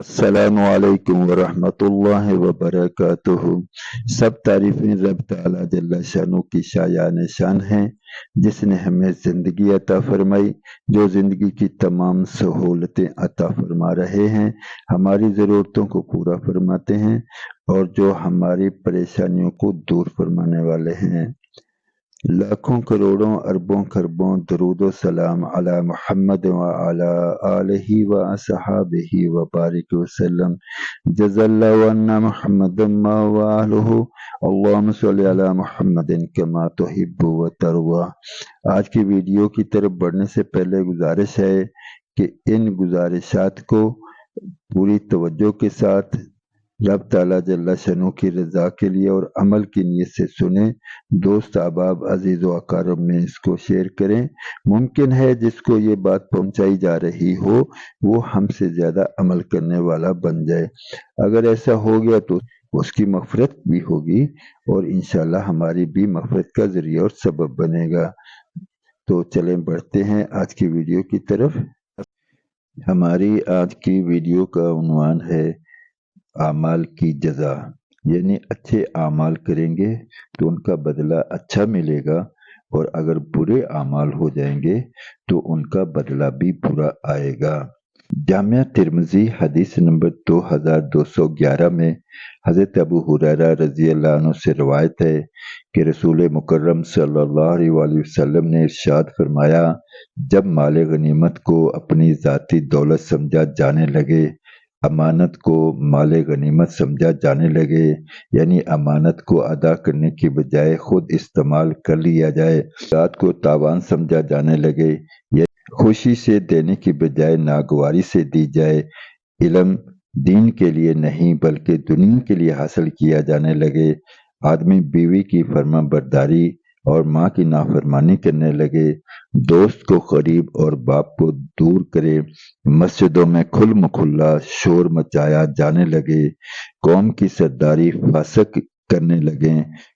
अस्सलामुअलैकुम वरहमतुल्लाहि वबरकातुहू। सब तारीफें रब ताला जल्ल शानु की शायान शान हैं, जिसने हमें ज़िंदगी अता फरमाई, जो ज़िंदगी की तमाम सहूलतें अता फरमा रहे हैं, हमारी ज़रूरतों को पूरा फरमाते हैं और जो हमारी परेशानियों को दूर फरमाने वाले हैं। लाखों करोड़ों अरबों खरबों दरूद व सलाम अला मुहम्मद व अला आलिहि व असहाबिहि व बारिक वसल्लम। जज़ल्लाहु अन्ना मुहम्मदन व आलुहु। अल्लाहुम्मा सल्लि अला मुहम्मदिन कमा तुहिब्बु व तर्वा। आज की वीडियो की तरफ बढ़ने से पहले गुजारिश है कि इन गुजारिशात को पूरी तवज्जो के साथ रब ताला जल्ल शनु की रज़ा के लिए और अमल की नीयत से सुने। दोस्त अहबाब अजीज़ व अकारब में इसको शेयर करें। मुमकिन है जिसको ये बात पहुंचाई जा रही हो वो हमसे ज़्यादा अमल करने वाला बन जाए। अगर ऐसा हो गया तो उसकी मग़फ़िरत भी होगी और इंशाअल्लाह हमारी भी मग़फ़िरत का ज़रिया और सबब बनेगा। तो चलें बढ़ते हैं आज की वीडियो की तरफ। हमारी आज की वीडियो का उन्वान है आमाल की जज़ा, यानी अच्छे आमाल करेंगे तो उनका बदला अच्छा मिलेगा और अगर बुरे आमाल हो जाएंगे तो उनका बदला भी बुरा आएगा। जामिया तिर्मिज़ी हदीस नंबर 2211 में हज़रत अबू हुरैरा रज़ी अल्लाह अन्हु से रवायत है कि रसूल मुकर्रम सल्लल्लाहु अलैहि वसल्लम ने इरशाद फरमाया, जब माल गनीमत को अपनी ज़ाती दौलत समझा जाने लगे, अमानत को माल गनीमत समझा जाने लगे, यानी अमानत को अदा करने की बजाय खुद इस्तेमाल कर लिया जाए, रात को तावान समझा जाने लगे, या खुशी से देने की बजाय नागवारी से दी जाए, इल्म दीन के लिए नहीं बल्कि दुनिया के लिए हासिल किया जाने लगे, आदमी बीवी की फर्मा बरदारी और माँ की नाफरमानी करने लगे, दोस्त को करीब और बाप को दूर करे, मस्जिदों में खुल मखुल्ला शोर मचाया जाने लगे, कौम की सरदारी फासक करने लगे,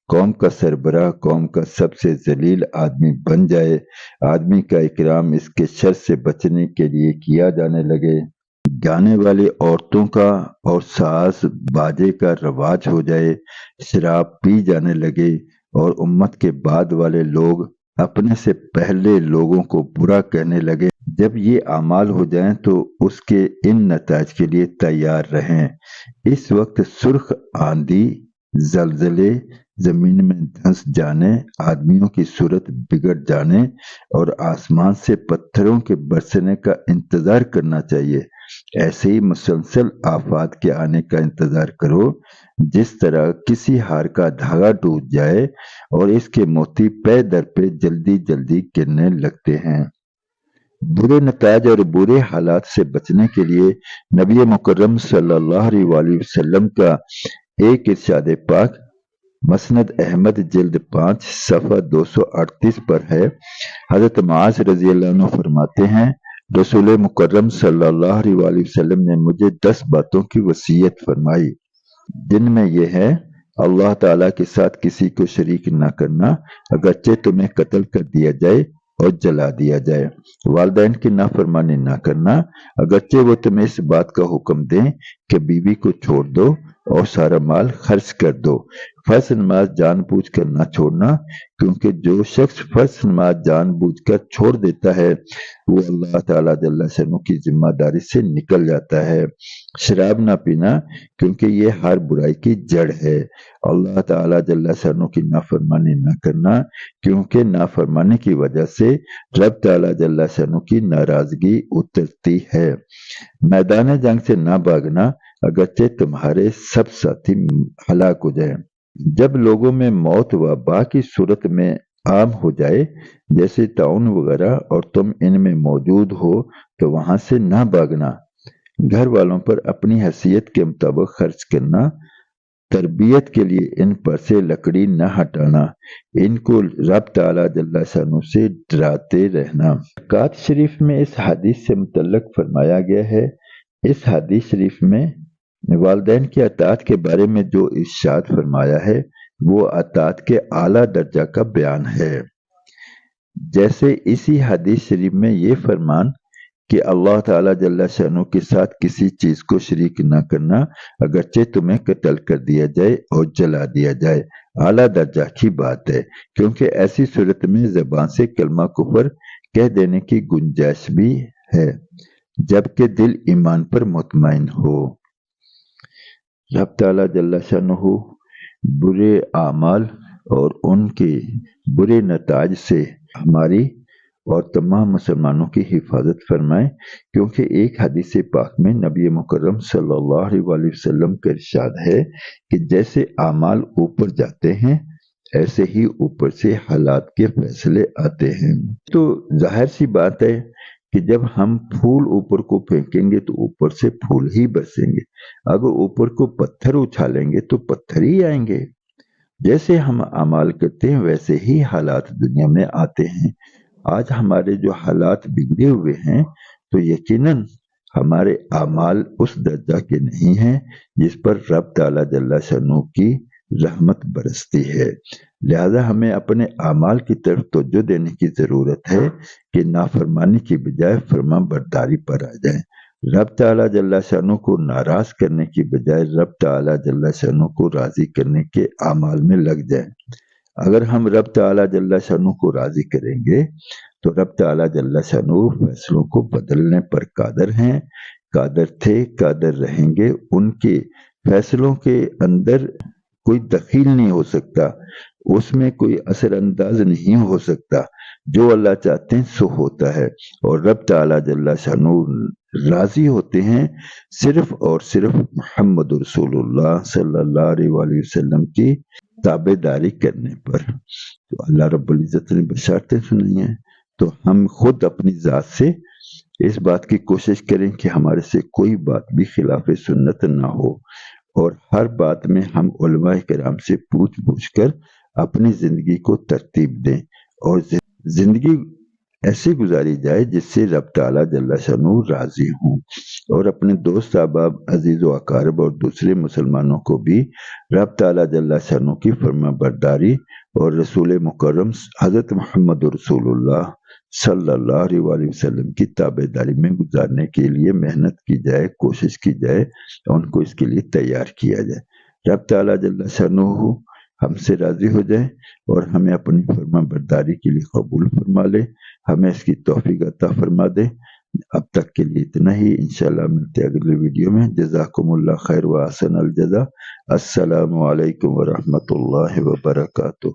कौम का सरबराह कौम का सबसे जलील आदमी बन जाए, आदमी का इकराम इसके शर से बचने के लिए किया जाने लगे, गाने वाली औरतों का और साज बाजे का रवाज हो जाए, शराब पी जाने लगे और उम्मत के बाद वाले लोग अपने से पहले लोगों को बुरा कहने लगे। जब ये आमाल हो जाएं तो उसके इन नताज के लिए तैयार रहें। इस वक्त सुर्ख आंधी, जलजले, जमीन में धंस जाने, आदमियों की सूरत बिगड़ जाने और आसमान से पत्थरों के बरसने का इंतजार करना चाहिए। ऐसे ही मुसलसल आफात के आने का इंतजार करो, जिस तरह किसी हार का धागा टूट जाए और इसके मोती पे दर पे जल्दी जल्दी गिरने लगते हैं। बुरे नताज और बुरे हालात से बचने के लिए नबी मुकर्रम सल्लल्लाहु अलैहि वसल्लम का एक इरशाद पाक मसनद अहमद जिल्द 5 सफ़ा 238 पर है। हज़रत मुआज़ रज़ी अल्लाह अन्हु फरमाते हैं, रसूल मुकर्रम सल्लल्लाहु अलैहि वसल्लम ने मुझे 10 बातों की वसीयत फरमाई, जिनमें यह है, अल्लाह ताला के साथ किसी को शरीक न करना, अगरचे तुम्हें कत्ल कर दिया जाए और जला दिया जाए, वालिदैन की नाफरमानी न करना, अगरचे वो तुम्हें इस बात का हुक्म दें कि बीवी को छोड़ दो और सारा माल खर्च कर दो, फर्ज नमाज जानबूझकर न छोड़ना, क्योंकि जो शख्स फर्ज नमाज जानबूझकर छोड़ देता है वो अल्लाह ताला जल्ल शअनु की जिम्मेदारी से निकल जाता है। शराब ना पीना, क्योंकि ये हर बुराई की जड़ है। अल्लाह ताला जल्ल शअनु की नाफरमानी न करना, क्योंकि नाफरमानी की वजह से रब ताला जल्ल शअनु की नाराजगी उतरती है। मैदान जंग से ना भागना, अगरचे तुम्हारे सब साथी हलाक हो जाए। जब लोगों में मौत वबा की सूरत में आम हो जाए, जैसे ताउन वगैरह, और तुम इनमें मौजूद हो तो वहां से ना भागना। घर वालों पर अपनी हैसियत के मुताबिक खर्च करना, तरबियत के लिए इन पर से लकड़ी न हटाना, इनको रब ताला जल्ल शानु से डराते रहना। ज़कात शरीफ में इस हदीस से मुतल्लक फरमाया गया है। इस हदीस शरीफ में वालिदैन की अताअत के बारे में जो इरशाद फरमाया है वो अताअत के आला दर्जा का बयान है। जैसे इसी हदीस शरीफ में ये फरमान کہ اللہ تعالیٰ جل شانہ کے ساتھ کسی چیز کو شریک نہ کرنا، اگرچہ تمہیں قتل کر دیا جائے اور جلا دیا جائے، اعلیٰ درجہ کی بات ہے، کیونکہ ایسی صورت میں زبان سے کلمہ کفر کہہ دینے کی گنجائش بھی ہے جبکہ دل ایمان پر مطمئن ہو۔ رب تعالیٰ جل شانہ برے اعمال اور ان کے برے نتائج سے ہماری اور تمام مسلمانوں کی حفاظت فرمائے، کیونکہ ایک حدیث پاک میں نبی مکرم صلی اللہ علیہ وسلم کا ارشاد ہے کہ جیسے اعمال اوپر جاتے ہیں ایسے ہی اوپر سے حالات کے فیصلے آتے ہیں۔ تو ظاہر سی بات ہے کہ جب ہم پھول اوپر کو پھینکیں گے تو اوپر سے پھول ہی برسیں گے، اگر اوپر کو پتھر اچھالیں گے تو پتھر ہی آئیں گے۔ جیسے ہم اعمال کرتے ہیں ویسے ہی حالات دنیا میں آتے ہیں۔ آج ہمارے جو حالات بگڑے ہوئے ہیں تو یقیناً ہمارے اعمال اس درجہ کے نہیں ہیں جس پر رب تعالیٰ جل شانہ کی رحمت برستی ہے، لہذا ہمیں اپنے اعمال کی طرف توجہ دینے کی ضرورت ہے کہ نافرمانی کی بجائے فرما برداری پر آ جائیں، رب تعالیٰ جل شانہ کو ناراض کرنے کی بجائے رب تعالیٰ جل شانہ کو راضی کرنے کے اعمال میں لگ جائیں۔ اگر ہم رب تعالیٰ جل شانہ کو راضی کریں گے تو رب تعالیٰ جل شانہ فیصلوں کو بدلنے پر قادر ہیں، قادر تھے، قادر رہیں گے، ان کے فیصلوں کے اندر کوئی دخیل نہیں ہو سکتا، اس میں کوئی اثر انداز نہیں ہو سکتا، جو اللہ چاہتے ہیں سو ہوتا ہے، اور رب تعالیٰ جل شانہ راضی ہوتے ہیں صرف اور صرف محمد رسول اللہ صلی اللہ علیہ وسلم کی تابع داری کرنے پر۔ تو اللہ رب العزت نے بشارتیں سنائی ہیں، تو ہم خود اپنی ذات سے اس بات کی کوشش کریں کہ ہمارے سے کوئی بات بھی خلاف سنت نہ ہو، اور ہر بات میں ہم علماء کرام سے پوچھ کر اپنی زندگی کو ترتیب دیں، اور زندگی ایسے گزاری جائے جس سے رب تعالیٰ جل شانہ راضی ہوں، اور اپنے دوست احباب عزیز و اقارب اور دوسرے مسلمانوں کو بھی رب تعالیٰ جل شانہ کی فرما برداری اور رسول مکرم حضرت محمد رسول اللہ صلی اللہ علیہ وسلم کی تابع داری میں گزارنے کے لیے محنت کی جائے، کوشش کی جائے، ان کو اس کے لیے تیار کیا جائے۔ رب تعالیٰ جل شانہ ہم سے راضی ہو جائے اور ہمیں اپنی فرما برداری کے لیے قبول فرما لے، ہمیں اس کی توفیق عطا فرما دے۔ اب تک کے لیے اتنا ہی، انشاءاللہ ملتے ہیں اگلے ویڈیو میں۔ جزاکم اللہ خیر و احسن الجزا۔ السلام علیکم ورحمۃ اللہ وبرکاتہ۔